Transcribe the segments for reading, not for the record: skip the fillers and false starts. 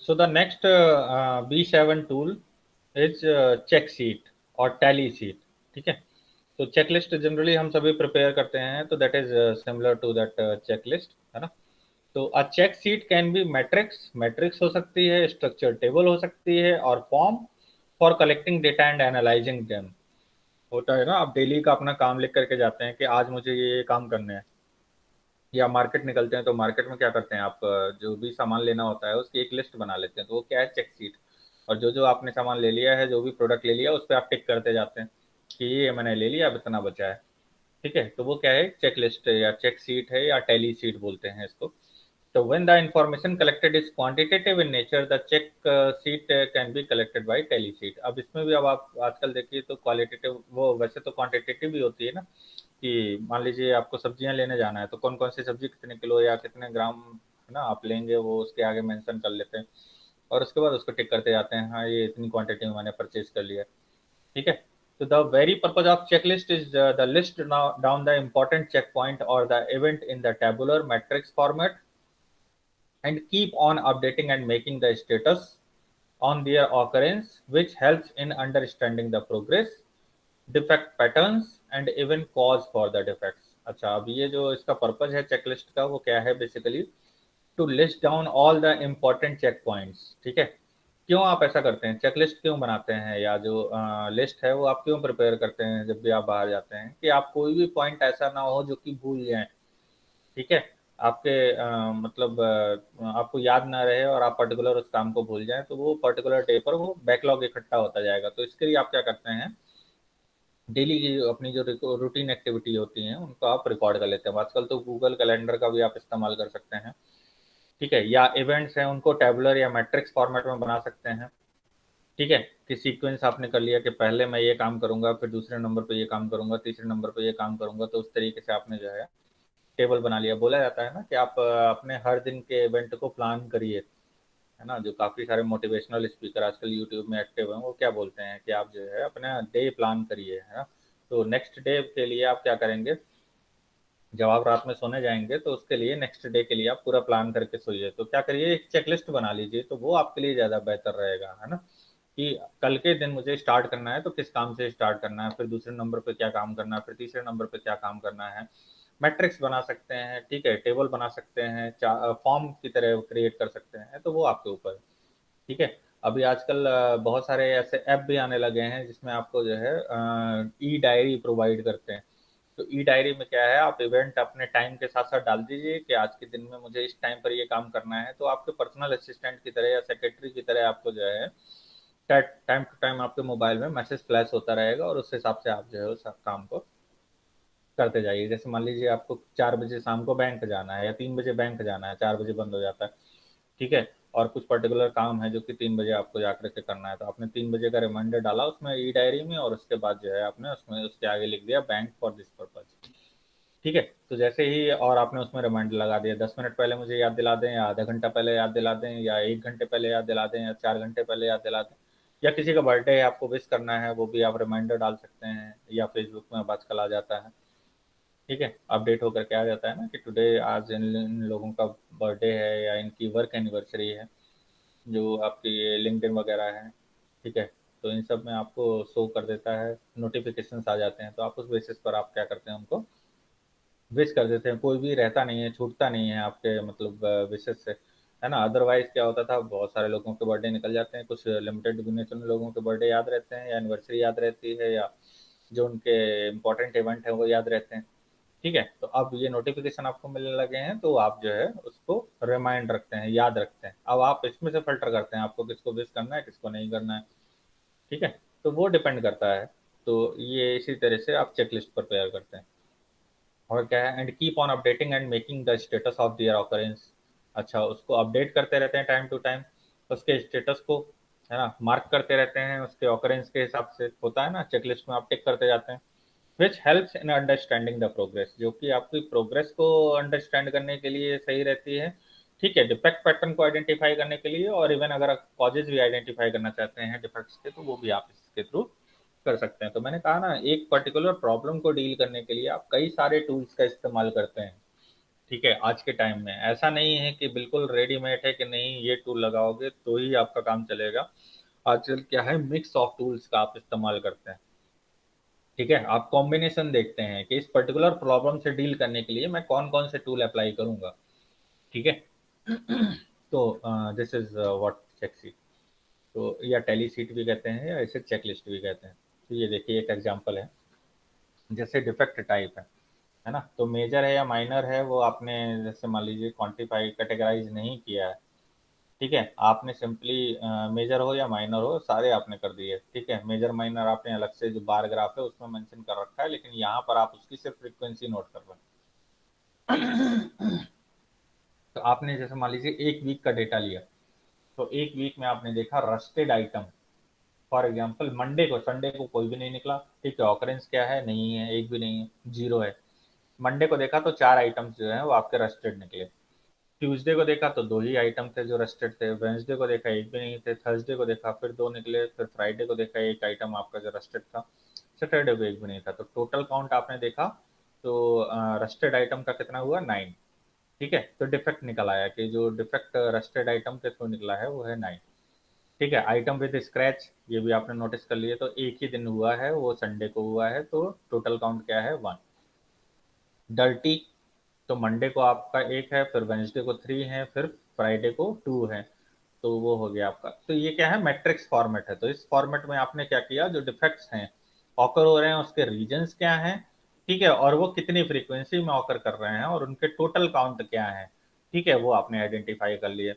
So the next B7 tool is check sheet और tally sheet. ठीक है, तो चेकलिस्ट जनरली हम सभी प्रिपेयर करते हैं, तो that is similar to that checklist, है ना। तो a check sheet can be matrix, matrix हो सकती है, स्ट्रक्चर टेबल हो सकती है, और form for collecting data and analysing them. होता है ना, आप डेली का अपना काम लिख करके जाते हैं कि आज मुझे ये काम करने हैं, या मार्केट निकलते हैं तो मार्केट में क्या करते हैं आप, जो भी सामान लेना होता है उसकी एक लिस्ट बना लेते हैं, तो वो क्या है, चेक शीट। और जो जो आपने सामान ले लिया है, जो भी प्रोडक्ट ले लिया, उस पर आप टिक करते जाते हैं कि ये मैंने ले लिया, अब इतना बचा है। ठीक है, तो वो क्या है, चेक लिस्ट या चेक शीट है, या टैली शीट बोलते हैं इसको। तो when the information collected is quantitative in nature, the check sheet can be collected by tally sheet। अब इसमें भी अब आप आजकल देखिए तो क्वालिटेटिव, वो वैसे तो क्वांटिटेटिव भी होती है ना, कि मान लीजिए आपको सब्जियां लेने जाना है, तो कौन कौन सी सब्जी कितने किलो या कितने ग्राम, है ना, आप लेंगे, वो उसके आगे मेंशन कर लेते हैं, और उसके बाद उसको टिक करते जाते हैं, हाँ ये इतनी क्वांटिटी में मैंने परचेज कर लिया। ठीक है, तो the very purpose of checklist is the list down the important checkpoint or the event in the tabular matrix format, and keep on updating and making the status on their occurrence, which helps in understanding the progress, defect patterns, and even cause for the defects। अच्छा, अब ये जो इसका purpose है checklist का, वो क्या है basically, to list down all the important check points. ठीक है, क्यों आप ऐसा करते हैं, चेकलिस्ट क्यों बनाते हैं, या जो लिस्ट है वो आप क्यों प्रिपेयर करते हैं जब भी आप बाहर जाते हैं, कि आप कोई भी पॉइंट ऐसा ना हो जो कि भूल जाए। ठीक है, आपके मतलब आपको याद ना रहे और आप पर्टिकुलर उस काम को भूल जाएं, तो वो पर्टिकुलर डे पर वो बैकलॉग इकट्ठा होता जाएगा। तो इसके लिए आप क्या करते हैं, डेली की अपनी जो रूटीन एक्टिविटी होती हैं उनको आप रिकॉर्ड कर लेते हैं। आजकल तो गूगल कैलेंडर का भी आप इस्तेमाल कर सकते हैं। ठीक है, या इवेंट्स हैं उनको टेबुलर या मैट्रिक्स फॉर्मेट में बना सकते हैं। ठीक है, कि सीक्वेंस आपने कर लिया कि पहले मैं ये काम करूंगा, फिर दूसरे नंबर पे ये काम करूंगा, तीसरे नंबर पे ये काम करूंगा, तो उस तरीके से आपने जो है टेबल बना लिया। बोला जाता है ना कि आप अपने हर दिन के इवेंट को प्लान करिए, है ना। जो काफी सारे मोटिवेशनल स्पीकर आजकल यूट्यूब में एक्टिव हैं, वो क्या बोलते हैं कि आप जो है अपना डे प्लान करिए, है ना। तो नेक्स्ट डे के लिए आप क्या करेंगे, जब आप रात में सोने जाएंगे तो उसके लिए नेक्स्ट डे के लिए आप पूरा प्लान करके सोइए। तो क्या करिए, एक चेकलिस्ट बना लीजिए, तो वो आपके लिए ज्यादा बेहतर रहेगा, है ना। कि कल के दिन मुझे स्टार्ट करना है तो किस काम से स्टार्ट करना है, फिर दूसरे नंबर पे क्या काम करना है, फिर तीसरे नंबर पे क्या काम करना है। मैट्रिक्स बना सकते हैं, ठीक है, टेबल बना सकते हैं, फॉर्म की तरह क्रिएट कर सकते हैं, तो वो आपके ऊपर है। ठीक है, अभी आजकल बहुत सारे ऐसे ऐप भी आने लगे हैं जिसमें आपको जो है ई डायरी प्रोवाइड करते हैं। तो ई डायरी में क्या है, आप इवेंट अपने टाइम के साथ साथ डाल दीजिए कि आज के दिन में मुझे इस टाइम पर ये काम करना है, तो आपके पर्सनल असिस्टेंट की तरह या सेक्रेटरी की तरह आपको जो है टाइम टू टाइम आपके मोबाइल में मैसेज फ्लैश होता रहेगा, और उस हिसाब से आप जो है उस काम को करते जाइए। जैसे मान लीजिए आपको 4 बजे शाम को बैंक जाना है, या 3 बजे बैंक जाना है, 4 बजे बंद हो जाता है। ठीक है, और कुछ पर्टिकुलर काम है जो कि 3 बजे आपको जाकर के करना है, तो आपने 3 बजे का रिमाइंडर डाला उसमें ई डायरी में, और उसके बाद जो है आपने उसमें उसके आगे लिख दिया बैंक फॉर दिस पर्पज। ठीक है, तो जैसे ही और आपने उसमें रिमाइंडर लगा दिया, 10 मिनट पहले मुझे याद दिला दें, या आधा घंटा पहले याद दिला दें, या 1 घंटे पहले याद दिला दें, या 4 घंटे पहले याद दिला दें, या किसी का बर्थडे है आपको विश करना है, वो भी आप रिमाइंडर डाल सकते हैं, या फेसबुक में अब आजकल आ जाता है। ठीक है, अपडेट होकर के आ जाता है ना कि टुडे, आज इन लोगों का बर्थडे है, या इनकी वर्क एनिवर्सरी है, जो आपकी लिंक्डइन वगैरह है। ठीक है, तो इन सब में आपको शो कर देता है, नोटिफिकेशंस आ जाते हैं, तो आप उस बेसिस पर आप क्या करते हैं, उनको विश कर देते हैं। कोई भी रहता नहीं है, छूटता नहीं है आपके मतलब विशेष से, है ना। अदरवाइज क्या होता था, बहुत सारे लोगों के बर्थडे निकल जाते हैं, कुछ लिमिटेड गिने चुने लोगों के बर्थडे याद रहते हैं, या एनिवर्सरी याद रहती है, या जो उनके इंपॉर्टेंट इवेंट है वो याद रहते हैं। ठीक है, तो अब ये नोटिफिकेशन आपको मिलने लगे हैं, तो आप जो है उसको रिमाइंड रखते हैं, याद रखते हैं। अब आप इसमें से फिल्टर करते हैं आपको किसको विश करना है, किसको नहीं करना है। ठीक है, तो वो डिपेंड करता है। तो ये इसी तरह से आप चेकलिस्ट प्रिपेयर करते हैं। और क्या है, and keep on updating and making the status of their occurrence. अच्छा, उसको अपडेट करते रहते हैं टाइम टू टाइम, उसके स्टेटस को, है ना, मार्क करते रहते हैं उसके ऑकरेंस के हिसाब से। होता है ना, चेकलिस्ट में आप टिक करते जाते हैं, which helps in understanding the progress, जो कि आपकी प्रोग्रेस को अंडरस्टैंड करने के लिए सही रहती है। ठीक है, डिफेक्ट पैटर्न को आइडेंटिफाई करने के लिए, और इवन अगर आप कॉजेज भी आइडेंटिफाई करना चाहते हैं डिफेक्ट्स के, तो वो भी आप इसके थ्रू कर सकते हैं। तो मैंने कहा ना, एक पर्टिकुलर प्रॉब्लम को डील करने के लिए आप कई सारे टूल्स का इस्तेमाल करते हैं। ठीक है, आज के टाइम में ऐसा नहीं है कि बिल्कुल रेडीमेड है कि नहीं ये टूल लगाओगे तो ही आपका काम चलेगा। आजकल क्या है, मिक्स ऑफ टूल्स का आप इस्तेमाल करते हैं। ठीक है, आप कॉम्बिनेशन देखते हैं कि इस पर्टिकुलर प्रॉब्लम से डील करने के लिए मैं कौन कौन से टूल अप्लाई करूंगा। ठीक है। तो this is what check sheet, तो या टैली शीट भी कहते हैं या इसे चेक लिस्ट भी कहते हैं। तो ये देखिए एक एग्जांपल है, जैसे डिफेक्ट टाइप है ना, तो मेजर है या माइनर है वो आपने जैसे मान लीजिए क्वांटिफाई कैटेगराइज नहीं किया है। ठीक है, आपने सिंपली मेजर हो या माइनर हो सारे आपने कर दिए। ठीक है, मेजर माइनर आपने अलग से जो बार ग्राफ है उसमें मेंशन कर रखा है, लेकिन यहाँ पर आप उसकी सिर्फ फ्रीक्वेंसी नोट कर रहे हैं। तो आपने जैसे मान लीजिए एक वीक का डेटा लिया, तो एक वीक में आपने देखा rusted item, for example Monday को संडे को कोई भी नहीं निकला। ठीक है, ऑकरेंस क्या है, नहीं है, एक भी नहीं है, जीरो है। मंडे को देखा तो चार आइटम्स जो है वो आपके रस्टेड निकले। ट्यूसडे को देखा तो दो ही आइटम थे जो रस्टेड थे। वेंसडे को देखा एक भी नहीं थे। थर्सडे को देखा फिर दो निकले। फिर फ्राइडे को देखा एक आइटम आपका जो रस्टेड था। सैटरडे को एक भी नहीं था। तो टोटल काउंट आपने देखा तो रस्टेड आइटम का कितना हुआ, 9। ठीक है, तो डिफेक्ट निकल आया कि जो डिफेक्ट रस्टेड आइटम के थ्रू निकला है वो है 9। ठीक है, आइटम विद स्क्रैच ये भी आपने नोटिस कर लिया, तो एक ही दिन हुआ है वो संडे को हुआ है, तो टोटल काउंट क्या है, 1। डर्टी, तो मंडे को आपका एक है, फिर वेंसडे को 3 है, फिर फ्राइडे को 2 है। तो वो हो गया आपका। तो ये क्या है, मैट्रिक्स फॉर्मेट है। तो इस फॉर्मेट में आपने क्या किया, जो डिफेक्ट्स हैं ऑकर हो रहे हैं उसके रीजंस क्या हैं, ठीक है, और वो कितनी फ्रीक्वेंसी में ऑकर कर रहे हैं और उनके टोटल काउंट क्या है। ठीक है, वो आपने आइडेंटिफाई कर लिए।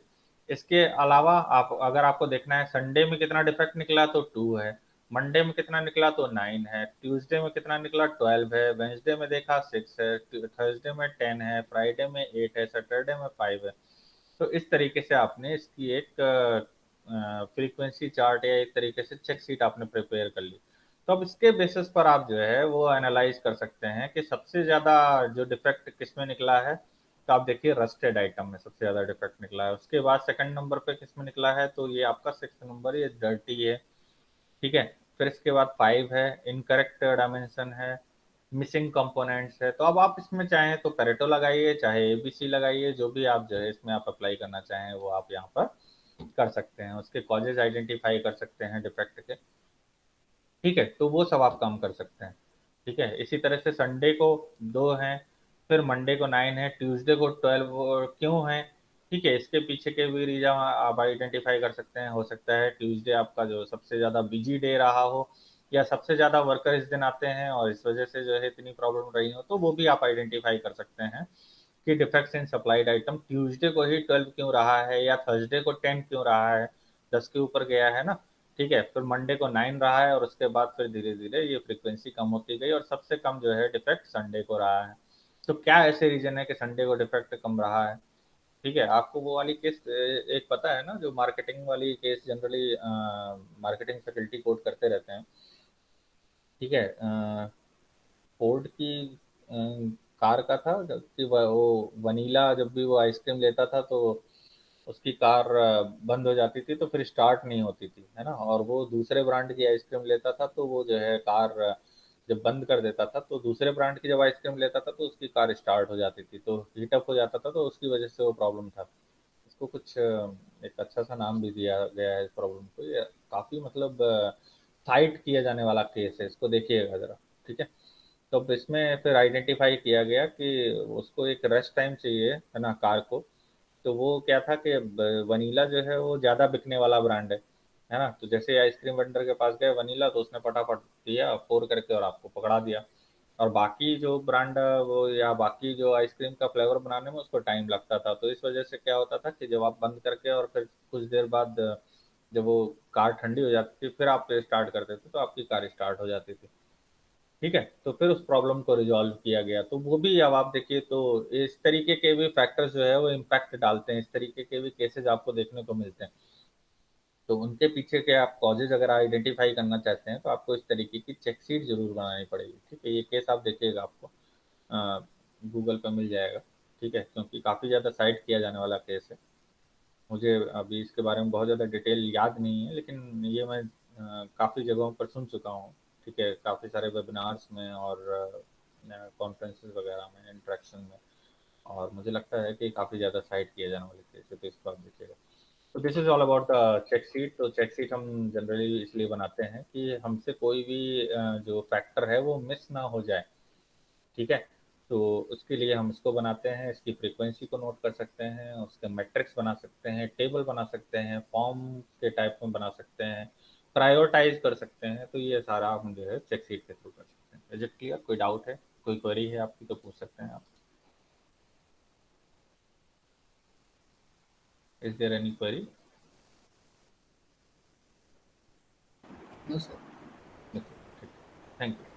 इसके अलावा आप अगर आपको देखना है संडे में कितना डिफेक्ट निकला तो 2 है, मंडे में कितना निकला तो 9 है, ट्यूसडे में कितना निकला 12 है, वेंसडे में देखा 6 है, थर्सडे में 10 है, फ्राइडे में 8 है, सैटरडे में 5 है। तो इस तरीके से आपने इसकी एक फ्रीक्वेंसी चार्ट या एक तरीके से चेक शीट आपने प्रिपेयर कर ली। तो अब इसके बेसिस पर आप जो है वो एनालाइज कर सकते हैं कि सबसे ज़्यादा जो डिफेक्ट किस में निकला है। तो आप देखिए रस्टेड आइटम में सबसे ज़्यादा डिफेक्ट निकला है। उसके बाद सेकंड नंबर पे किस में निकला है, तो ये आपका 6 नंबर, ये डर्टी है। ठीक है, फिर इसके बाद 5 है, इनकरेक्ट डायमेंशन है, मिसिंग कंपोनेंट्स है। तो अब आप इसमें चाहें तो पेरेटो लगाइए, चाहे एबीसी लगाइए, जो भी आप जो है इसमें आप अप्लाई करना चाहें वो आप यहाँ पर कर सकते हैं। उसके कॉजेज आइडेंटिफाई कर सकते हैं डिफेक्ट के। ठीक है, तो वो सब आप काम कर सकते हैं। ठीक है, इसी तरह से संडे को 2 हैं, फिर मंडे को 9 है, ट्यूसडे को 12 क्यों है। ठीक है, इसके पीछे के भी रीजन आप आइडेंटिफाई कर सकते हैं। हो सकता है ट्यूसडे आपका जो सबसे ज़्यादा बिजी डे रहा हो, या सबसे ज़्यादा वर्कर इस दिन आते हैं और इस वजह से जो है इतनी प्रॉब्लम रही हो, तो वो भी आप आइडेंटिफाई कर सकते हैं कि defects in supplied item Tuesday को ही 12 क्यों रहा है, या थर्सडे को 10 क्यों रहा है, 10 के ऊपर गया है ना। ठीक है, फिर मंडे को 9 रहा है और उसके बाद फिर धीरे धीरे ये फ्रीक्वेंसी कम होती गई और सबसे कम जो है डिफेक्ट संडे को रहा है। तो क्या ऐसे रीजन है कि संडे को डिफेक्ट कम रहा है। ठीक है, आपको वो वाली केस एक पता है ना, जो मार्केटिंग वाली case generally marketing faculty code करते रहते हैं। ठीक है, फोर्ड की कार का था, जबकि वो वनीला जब भी वो आइसक्रीम लेता था तो उसकी कार बंद हो जाती थी, तो फिर स्टार्ट नहीं होती थी, है ना। और वो दूसरे ब्रांड की आइसक्रीम लेता था तो वो जो है कार जब बंद कर देता था, तो दूसरे ब्रांड की जब आइसक्रीम लेता था तो उसकी कार स्टार्ट हो जाती थी, तो हीटअप हो जाता था, तो उसकी वजह से वो प्रॉब्लम था। इसको कुछ एक अच्छा सा नाम भी दिया गया है इस प्रॉब्लम को। ये काफ़ी मतलब साइट किया जाने वाला केस है, इसको देखिएगा ज़रा। ठीक है, तो अब इसमें फिर आइडेंटिफाई किया गया कि उसको एक रेस्ट टाइम चाहिए, है ना, कार को। तो वो क्या था कि वनीला जो है वो ज़्यादा बिकने वाला ब्रांड है ना। तो जैसे आइसक्रीम वेंडर के पास गए वनीला, तो उसने फटाफट दिया फोर करके और आपको पकड़ा दिया। और बाकी जो ब्रांड वो या बाकी जो आइसक्रीम का फ्लेवर बनाने में उसको टाइम लगता था, तो इस वजह से क्या होता था कि जब आप बंद करके और फिर कुछ देर बाद जब वो कार ठंडी हो जाती थी फिर आप स्टार्ट करते थे, तो आपकी कार स्टार्ट हो जाती थी। ठीक है, तो फिर उस प्रॉब्लम को रिजॉल्व किया गया। तो वो भी अब आप देखिए तो इस तरीके के भी फैक्टर्स जो है वो इम्पैक्ट डालते हैं, इस तरीके के भी केसेस आपको देखने को मिलते हैं। तो उनके पीछे के आप कॉजेज अगर आइडेंटिफाई करना चाहते हैं तो आपको इस तरीके की चेक शीट जरूर बनानी पड़ेगी। ठीक है, ये केस आप देखिएगा, आपको गूगल पर मिल जाएगा। ठीक है, क्योंकि काफ़ी ज़्यादा साइट किया जाने वाला केस है। मुझे अभी इसके बारे में बहुत ज़्यादा डिटेल याद नहीं है, लेकिन ये मैं काफ़ी जगहों पर सुन चुका हूँ। ठीक है, काफ़ी सारे वेबिनार्स में और कॉन्फ्रेंसेस वगैरह में, इंटरेक्शन में। और मुझे लगता है कि काफ़ी ज़्यादा साइट किए जाने वाले केस है, तो इस पर आप देखिएगा। तो this is all about the check sheet. तो चेक शीट हम जनरली इसलिए बनाते हैं कि हमसे कोई भी जो फैक्टर है वो मिस ना हो जाए, ठीक है? तो उसके लिए हम इसको बनाते हैं, इसकी फ्रीक्वेंसी को नोट कर सकते हैं, उसके मैट्रिक्स बना सकते हैं, टेबल बना सकते हैं, फॉर्म के टाइप में बना सकते हैं, प्रायोरिटाइज कर सकते हैं। तो ये सारा हम जो है चेक शीट के थ्रू कर सकते हैं। Is it clear? कोई डाउट है, कोई क्वेरी है आपकी तो पूछ सकते हैं आप। Is there any query? No, sir. Thank you.